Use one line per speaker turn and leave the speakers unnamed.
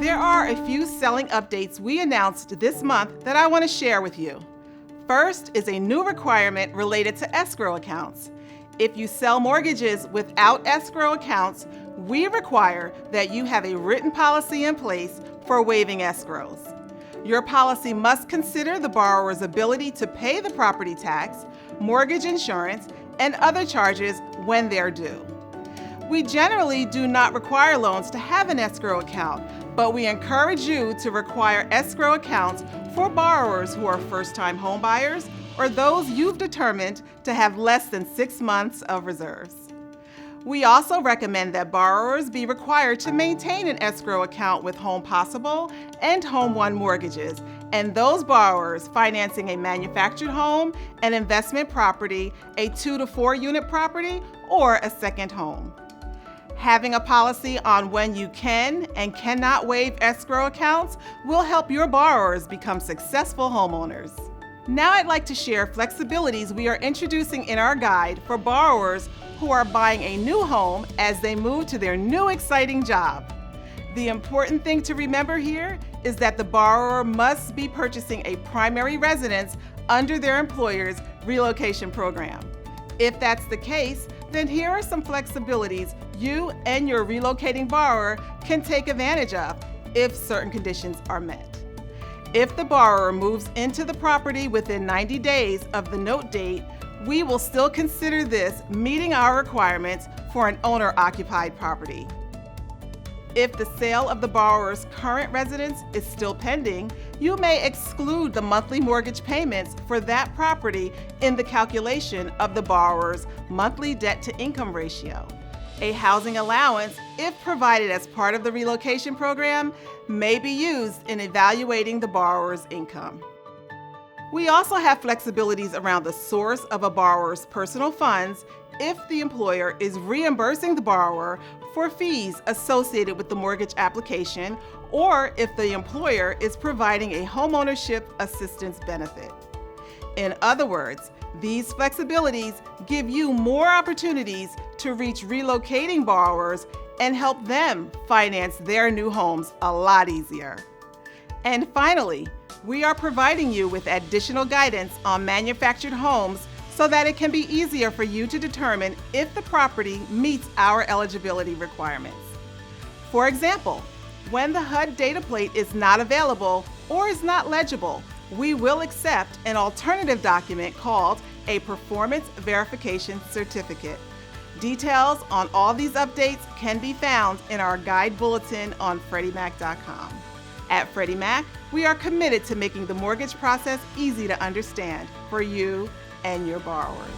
There are a few selling updates we announced this month that I want to share with you. First is a new requirement related to escrow accounts. If you sell mortgages without escrow accounts, we require that you have a written policy in place for waiving escrows. Your policy must consider the borrower's ability to pay the property tax, mortgage insurance, and other charges when they're due. We generally do not require loans to have an escrow account, but we encourage you to require escrow accounts for borrowers who are first-time homebuyers or those you've determined to have less than 6 months of reserves. We also recommend that borrowers be required to maintain an escrow account with Home Possible and Home One mortgages, and those borrowers financing a manufactured home, an investment property, a 2 to 4 unit property, or a second home. Having a policy on when you can and cannot waive escrow accounts will help your borrowers become successful homeowners. Now I'd like to share flexibilities we are introducing in our guide for borrowers who are buying a new home as they move to their new exciting job. The important thing to remember here is that the borrower must be purchasing a primary residence under their employer's relocation program. If that's the case, then here are some flexibilities you and your relocating borrower can take advantage of if certain conditions are met. If the borrower moves into the property within 90 days of the note date, we will still consider this meeting our requirements for an owner-occupied property. If the sale of the borrower's current residence is still pending, you may exclude the monthly mortgage payments for that property in the calculation of the borrower's monthly debt-to-income ratio. A housing allowance, if provided as part of the relocation program, may be used in evaluating the borrower's income. We also have flexibilities around the source of a borrower's personal funds if the employer is reimbursing the borrower for fees associated with the mortgage application, or if the employer is providing a homeownership assistance benefit. In other words, these flexibilities give you more opportunities to reach relocating borrowers and help them finance their new homes a lot easier. And finally, we are providing you with additional guidance on manufactured homes so that it can be easier for you to determine if the property meets our eligibility requirements. For example, when the HUD data plate is not available or is not legible, we will accept an alternative document called a Performance Verification Certificate. Details on all these updates can be found in our guide bulletin on FreddieMac.com. At Freddie Mac, we are committed to making the mortgage process easy to understand for you and your borrowers.